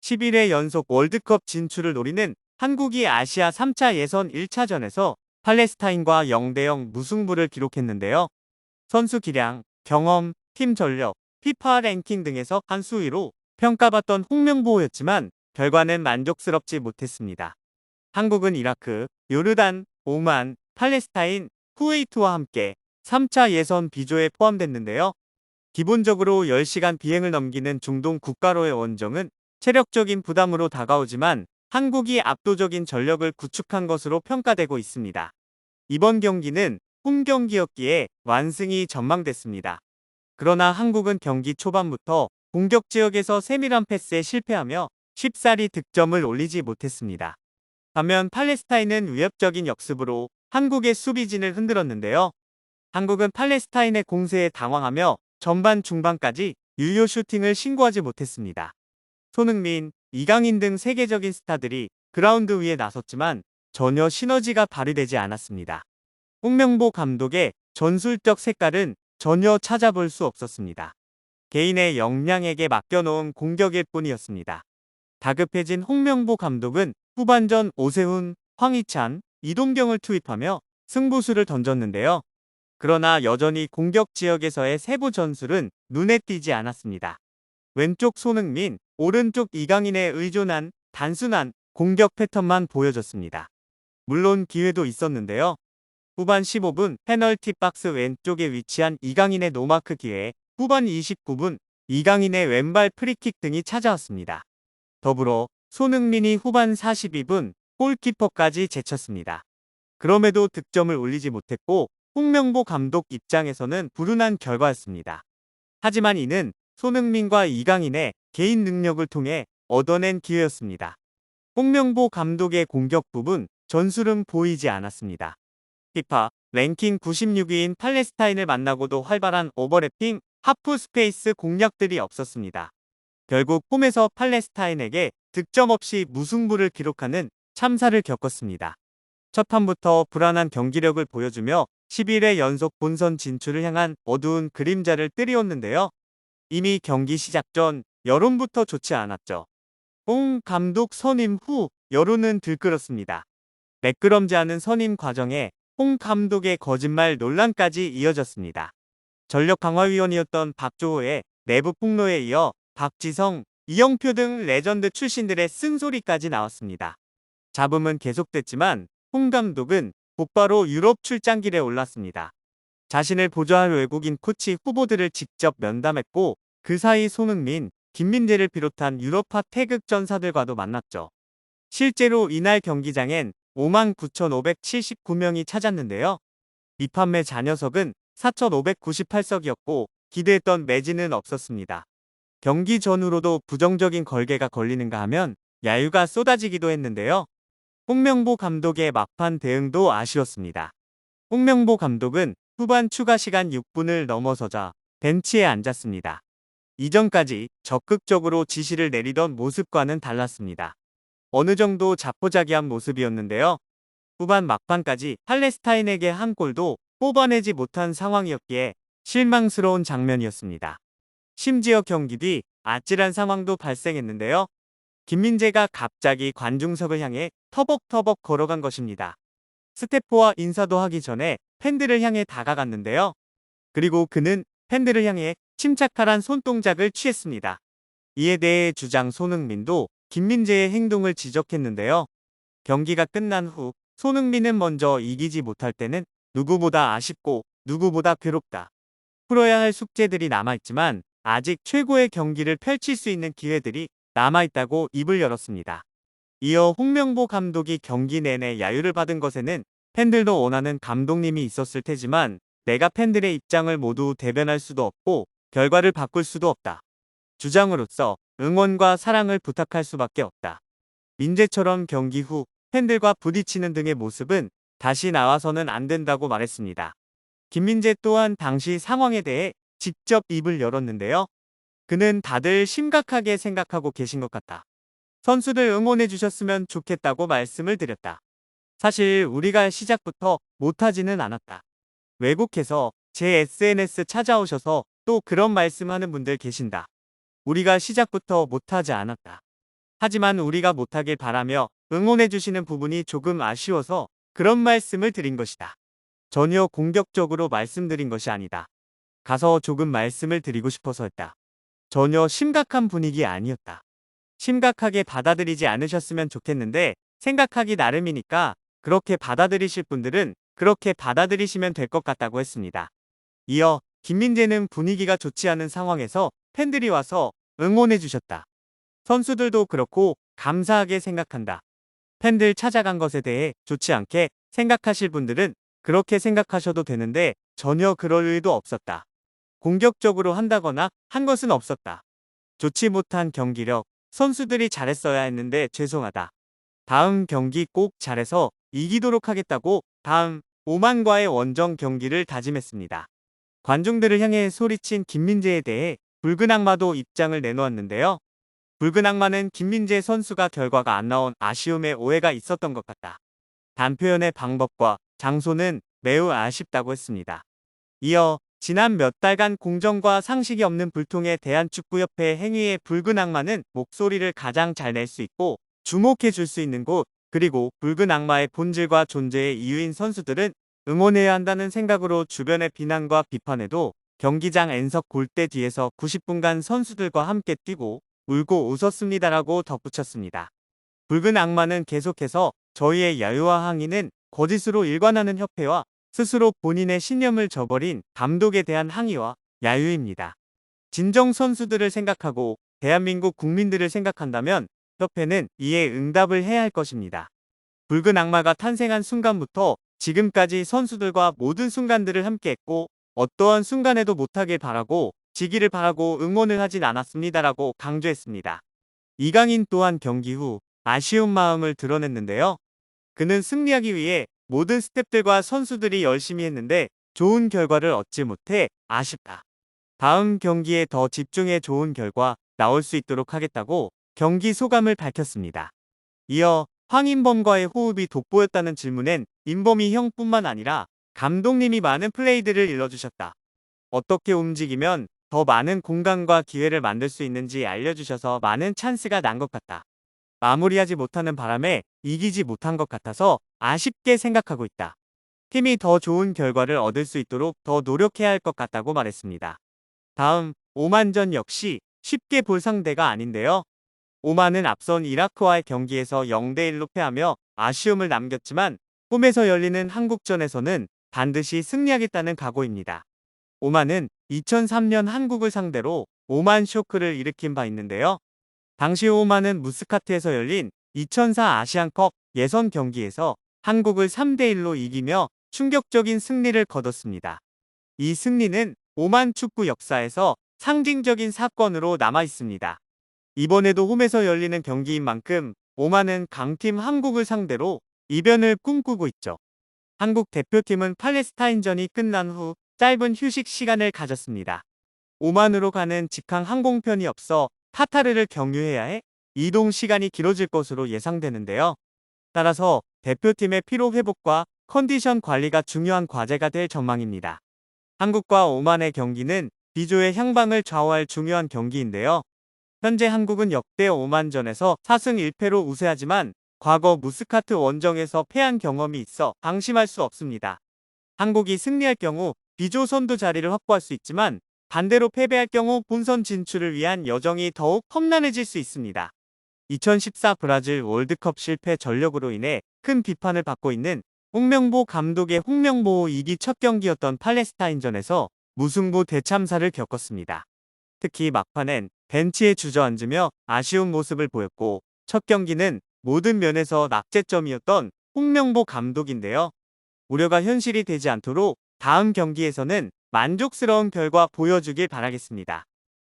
11회 연속 월드컵 진출을 노리는 한국이 아시아 3차 예선 1차전에서 팔레스타인과 0대0 무승부를 기록했는데요. 선수 기량, 경험, 팀 전력, 피파 랭킹 등에서 한 수위로 평가받던 홍명보였지만 결과는 만족스럽지 못했습니다. 한국은 이라크, 요르단, 오만, 팔레스타인, 쿠웨이트와 함께 3차 예선 B조에 포함됐는데요. 기본적으로 10시간 비행을 넘기는 중동 국가로의 원정은 체력적인 부담으로 다가오지만 한국이 압도적인 전력을 구축한 것으로 평가되고 있습니다. 이번 경기는 홈경기였기에 완승이 전망됐습니다. 그러나 한국은 경기 초반부터 공격 지역에서 세밀한 패스에 실패하며 쉽사리 득점을 올리지 못했습니다. 반면 팔레스타인은 위협적인 역습으로 한국의 수비진을 흔들었는데요. 한국은 팔레스타인의 공세에 당황하며 전반 중반까지 유효 슈팅을 신고하지 못했습니다. 손흥민, 이강인 등 세계적인 스타들이 그라운드 위에 나섰지만 전혀 시너지가 발휘되지 않았습니다. 홍명보 감독의 전술적 색깔은 전혀 찾아볼 수 없었습니다. 개인의 역량에게 맡겨놓은 공격일 뿐이었습니다. 다급해진 홍명보 감독은 후반전 오세훈, 황희찬, 이동경을 투입하며 승부수를 던졌는데요. 그러나 여전히 공격 지역에서의 세부 전술은 눈에 띄지 않았습니다. 왼쪽 손흥민, 오른쪽 이강인의 의존한 단순한 공격 패턴만 보여줬습니다. 물론 기회도 있었는데요. 후반 15분 페널티 박스 왼쪽에 위치한 이강인의 노마크 기회, 후반 29분 이강인의 왼발 프리킥 등이 찾아왔습니다. 더불어 손흥민이 후반 42분 골키퍼까지 제쳤습니다. 그럼에도 득점을 올리지 못했고 홍명보 감독 입장에서는 불운한 결과였습니다. 하지만 이는 손흥민과 이강인의 개인 능력을 통해 얻어낸 기회였습니다. 홍명보 감독의 공격 부분 전술은 보이지 않았습니다. 피파 랭킹 96위인 팔레스타인을 만나고도 활발한 오버래핑, 하프 스페이스 공략들이 없었습니다. 결국 홈에서 팔레스타인에게 득점 없이 무승부를 기록하는 참사를 겪었습니다. 첫 판부터 불안한 경기력을 보여주며 11회 연속 본선 진출을 향한 어두운 그림자를 띠리었는데요. 이미 경기 시작 전 여론부터 좋지 않았죠. 홍 감독 선임 후 여론은 들끓었습니다. 매끄럼지 않은 선임 과정에 홍 감독의 거짓말 논란까지 이어졌습니다. 전력강화위원이었던 박주호의 내부 폭로에 이어 박지성, 이영표 등 레전드 출신들의 쓴소리까지 나왔습니다. 잡음은 계속됐지만 홍 감독은 곧바로 유럽 출장길에 올랐습니다. 자신을 보좌할 외국인 코치 후보들을 직접 면담했고 그 사이 손흥민, 김민재를 비롯한 유럽파 태극 전사들과도 만났죠. 실제로 이날 경기장엔 59,579명이 찾았는데요. 미판매 잔여석은 4,598석이었고 기대했던 매진은 없었습니다. 경기 전후로도 부정적인 걸개가 걸리는가 하면 야유가 쏟아지기도 했는데요. 홍명보 감독의 막판 대응도 아쉬웠습니다. 홍명보 감독은 후반 추가 시간 6분을 넘어서자 벤치에 앉았습니다. 이전까지 적극적으로 지시를 내리던 모습과는 달랐습니다. 어느 정도 자포자기한 모습이었는데요. 후반 막판까지 팔레스타인에게 한 골도 뽑아내지 못한 상황이었기에 실망스러운 장면이었습니다. 심지어 경기 뒤 아찔한 상황도 발생했는데요. 김민재가 갑자기 관중석을 향해 터벅터벅 걸어간 것입니다. 스태프와 인사도 하기 전에 팬들을 향해 다가갔는데요. 그리고 그는 팬들을 향해 침착하란 손동작을 취했습니다. 이에 대해 주장 손흥민도 김민재의 행동을 지적했는데요. 경기가 끝난 후 손흥민은 먼저 이기지 못할 때는 누구보다 아쉽고 누구보다 괴롭다. 풀어야 할 숙제들이 남아있지만 아직 최고의 경기를 펼칠 수 있는 기회들이 남아있다고 입을 열었습니다. 이어 홍명보 감독이 경기 내내 야유를 받은 것에는 팬들도 원하는 감독님이 있었을 테지만 내가 팬들의 입장을 모두 대변할 수도 없고 결과를 바꿀 수도 없다. 주장으로서 응원과 사랑을 부탁할 수밖에 없다. 민재처럼 경기 후 팬들과 부딪히는 등의 모습은 다시 나와서는 안 된다고 말했습니다. 김민재 또한 당시 상황에 대해 직접 입을 열었는데요. 그는 다들 심각하게 생각하고 계신 것 같다. 선수들 응원해 주셨으면 좋겠다고 말씀을 드렸다. 사실 우리가 시작부터 못하지는 않았다. 외국에서 제 SNS 찾아오셔서 또 그런 말씀하는 분들 계신다. 우리가 시작부터 못하지 않았다. 하지만 우리가 못하길 바라며 응원해주시는 부분이 조금 아쉬워서 그런 말씀을 드린 것이다. 전혀 공격적으로 말씀드린 것이 아니다. 가서 조금 말씀을 드리고 싶어서 했다. 전혀 심각한 분위기 아니었다. 심각하게 받아들이지 않으셨으면 좋겠는데 생각하기 나름이니까 그렇게 받아들이실 분들은 그렇게 받아들이시면 될 것 같다고 했습니다. 이어 김민재는 분위기가 좋지 않은 상황에서 팬들이 와서 응원해 주셨다. 선수들도 그렇고 감사하게 생각한다. 팬들 찾아간 것에 대해 좋지 않게 생각하실 분들은 그렇게 생각하셔도 되는데 전혀 그럴 의도 없었다. 공격적으로 한다거나 한 것은 없었다. 좋지 못한 경기력, 선수들이 잘했어야 했는데 죄송하다. 다음 경기 꼭 잘해서 이기도록 하겠다고 다음 오만과의 원정 경기를 다짐했습니다. 관중들을 향해 소리친 김민재에 대해 붉은 악마도 입장을 내놓았는데요. 붉은 악마는 김민재 선수가 결과가 안 나온 아쉬움에 오해가 있었던 것 같다. 단표현의 방법과 장소는 매우 아쉽다고 했습니다. 이어 지난 몇 달간 공정과 상식이 없는 불통의 대한축구협회 행위에 붉은 악마는 목소리를 가장 잘 낼 수 있고 주목해 줄 수 있는 곳, 그리고 붉은 악마의 본질과 존재의 이유인 선수들은 응원해야 한다는 생각으로 주변의 비난과 비판에도 경기장 N석 골대 뒤에서 90분간 선수들과 함께 뛰고 울고 웃었습니다라고 덧붙였습니다. 붉은 악마는 계속해서 저희의 야유와 항의는 거짓으로 일관하는 협회와 스스로 본인의 신념을 저버린 감독에 대한 항의와 야유입니다. 진정 선수들을 생각하고 대한민국 국민들을 생각한다면 협회는 이에 응답을 해야 할 것입니다. 붉은 악마가 탄생한 순간부터 지금까지 선수들과 모든 순간들을 함께했고 어떠한 순간에도 못하길 바라고 지기를 바라고 응원을 하진 않았습니다라고 강조했습니다. 이강인 또한 경기 후 아쉬운 마음을 드러냈는데요. 그는 승리하기 위해 모든 스태프들과 선수들이 열심히 했는데 좋은 결과를 얻지 못해 아쉽다. 다음 경기에 더 집중해 좋은 결과 나올 수 있도록 하겠다고 경기 소감을 밝혔습니다. 이어 황인범과의 호흡이 돋보였다는 질문엔 인범이 형뿐만 아니라 감독님이 많은 플레이들을 일러주셨다. 어떻게 움직이면 더 많은 공간과 기회를 만들 수 있는지 알려주셔서 많은 찬스가 난 것 같다. 마무리하지 못하는 바람에 이기지 못한 것 같아서 아쉽게 생각하고 있다. 팀이 더 좋은 결과를 얻을 수 있도록 더 노력해야 할 것 같다고 말했습니다. 다음 오만전 역시 쉽게 볼 상대가 아닌데요. 오만은 앞선 이라크와의 경기에서 0대1로 패하며 아쉬움을 남겼지만 홈에서 열리는 한국전에서는 반드시 승리하겠다는 각오입니다. 오만은 2003년 한국을 상대로 오만 쇼크를 일으킨 바 있는데요. 당시 오만은 무스카트에서 열린 2004 아시안컵 예선 경기에서 한국을 3대1로 이기며 충격적인 승리를 거뒀습니다. 이 승리는 오만 축구 역사에서 상징적인 사건으로 남아 있습니다. 이번에도 홈에서 열리는 경기인 만큼 오만은 강팀 한국을 상대로 이변을 꿈꾸고 있죠. 한국 대표팀은 팔레스타인전이 끝난 후 짧은 휴식 시간을 가졌습니다. 오만으로 가는 직항 항공편이 없어 카타르를 경유해야 해 이동 시간이 길어질 것으로 예상되는데요. 따라서 대표팀의 피로 회복과 컨디션 관리가 중요한 과제가 될 전망입니다. 한국과 오만의 경기는 B조의 향방을 좌우할 중요한 경기인데요. 현재 한국은 역대 오만전에서 4승 1패로 우세하지만 과거 무스카트 원정에서 패한 경험이 있어 방심할 수 없습니다. 한국이 승리할 경우 B조 선두 자리를 확보할 수 있지만 반대로 패배할 경우 본선 진출을 위한 여정이 더욱 험난해질 수 있습니다. 2014 브라질 월드컵 실패 전력으로 인해 큰 비판을 받고 있는 홍명보 감독의 홍명보 2기 첫 경기였던 팔레스타인전에서 무승부 대참사를 겪었습니다. 특히 막판엔 벤치에 주저앉으며 아쉬운 모습을 보였고 첫 경기는 모든 면에서 낙제점이었던 홍명보 감독인데요. 우려가 현실이 되지 않도록 다음 경기에서는 만족스러운 결과 보여주길 바라겠습니다.